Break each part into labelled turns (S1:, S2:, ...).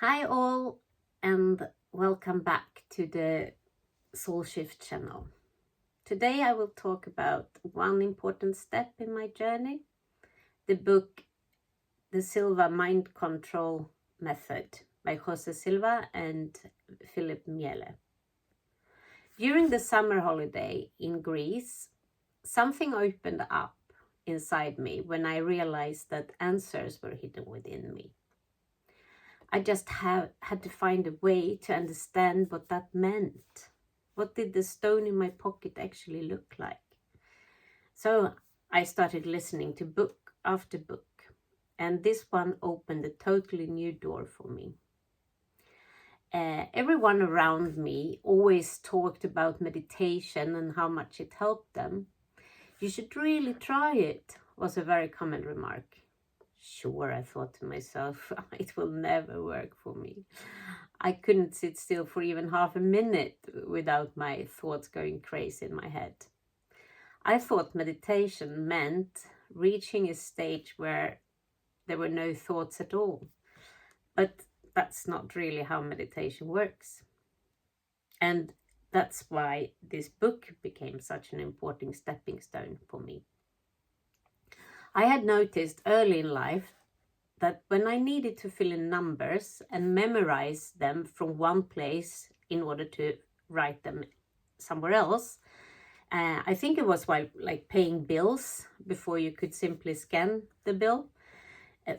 S1: Hi all, and welcome back to the Soul Shift channel. Today I will talk about one important step in my journey, the book The Silva Mind Control Method by Jose Silva and Philip Miele. During the summer holiday in Greece, something opened up inside me when I realized that answers were hidden within me. I just had to find a way to understand what that meant. What did the stone in my pocket actually look like? So I started listening to book after book, and this one opened a totally new door for me. Everyone around me always talked about meditation and how much it helped them. You should really try it, was a very common remark. Sure, I thought to myself, it will never work for me. I couldn't sit still for even half a minute without my thoughts going crazy in my head. I thought meditation meant reaching a stage where there were no thoughts at all. But that's not really how meditation works. And that's why this book became such an important stepping stone for me. I had noticed early in life that when I needed to fill in numbers and memorize them from one place in order to write them somewhere else, I think it was while like paying bills before you could simply scan the bill.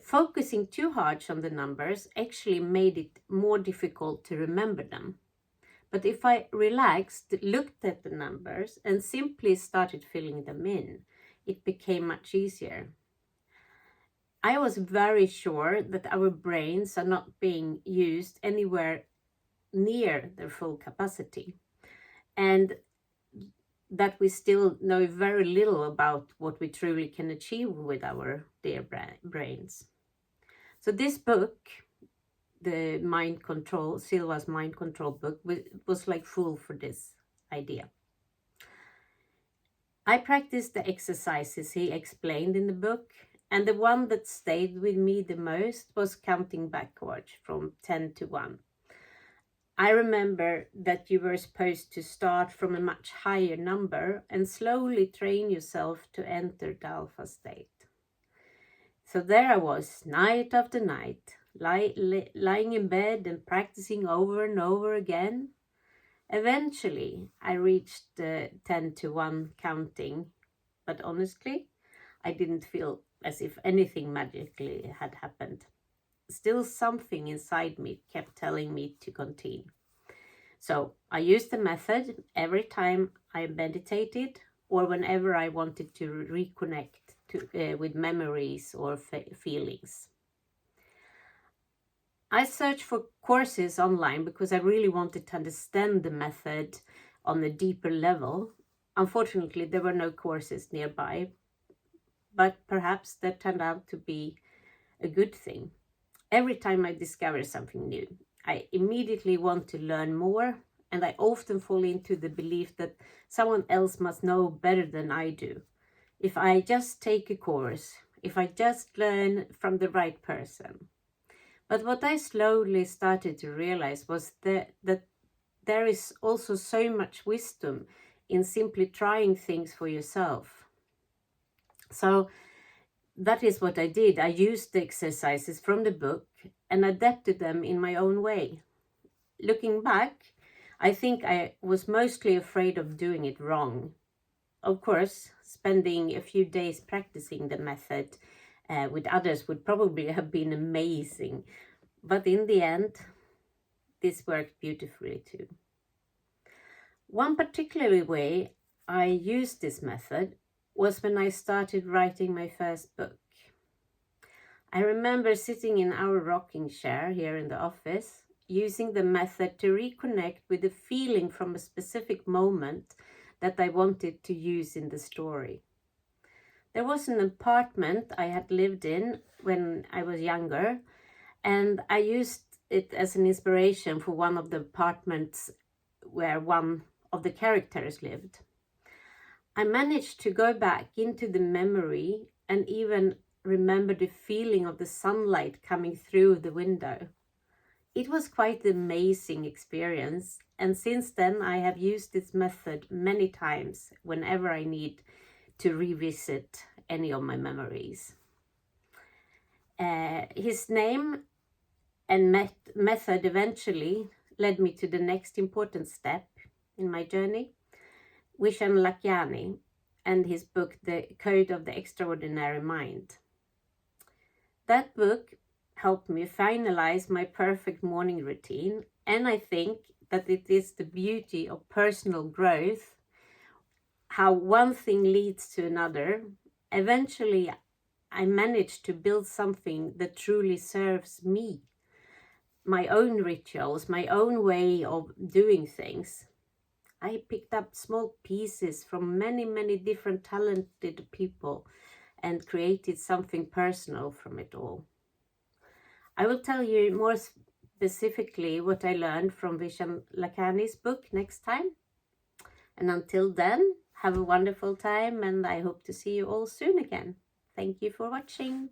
S1: Focusing too hard on the numbers actually made it more difficult to remember them. But if I relaxed, looked at the numbers, and simply started filling them in, it became much easier. I was very sure that our brains are not being used anywhere near their full capacity, and that we still know very little about what we truly can achieve with our dear brains. So this book, the Mind Control, Silva's Mind Control book, was like full for this idea. I practiced the exercises he explained in the book, and the one that stayed with me the most was counting backwards from 10 to 1. I remember that you were supposed to start from a much higher number and slowly train yourself to enter the alpha state. So there I was, night after night, lying in bed and practicing over and over again. Eventually, I reached the 10 to 1 counting, but honestly, I didn't feel as if anything magically had happened. Still, something inside me kept telling me to continue. So I used the method every time I meditated or whenever I wanted to reconnect with memories or feelings. I searched for courses online because I really wanted to understand the method on a deeper level. Unfortunately, there were no courses nearby, but perhaps that turned out to be a good thing. Every time I discover something new, I immediately want to learn more, and I often fall into the belief that someone else must know better than I do. If I just take a course, if I just learn from the right person. But what I slowly started to realize was that there is also so much wisdom in simply trying things for yourself. So that is what I did. I used the exercises from the book and adapted them in my own way. Looking back, I think I was mostly afraid of doing it wrong. Of course, spending a few days practicing the method with others would probably have been amazing. But in the end, this worked beautifully too. One particular way I used this method was when I started writing my first book. I remember sitting in our rocking chair here in the office, using the method to reconnect with the feeling from a specific moment that I wanted to use in the story. There was an apartment I had lived in when I was younger, and I used it as an inspiration for one of the apartments where one of the characters lived. I managed to go back into the memory and even remember the feeling of the sunlight coming through the window. It was quite an amazing experience, and since then I have used this method many times whenever I need to revisit any of my memories. His name and method eventually led me to the next important step in my journey, Vishen Lakhiani and his book, The Code of the Extraordinary Mind. That book helped me finalize my perfect morning routine, and I think that it is the beauty of personal growth, how one thing leads to another. Eventually, I managed to build something that truly serves me, my own rituals, my own way of doing things. I picked up small pieces from many, many different talented people and created something personal from it all. I will tell you more specifically what I learned from Vishen Lakhiani's book next time. And until then, have a wonderful time, and I hope to see you all soon again. Thank you for watching.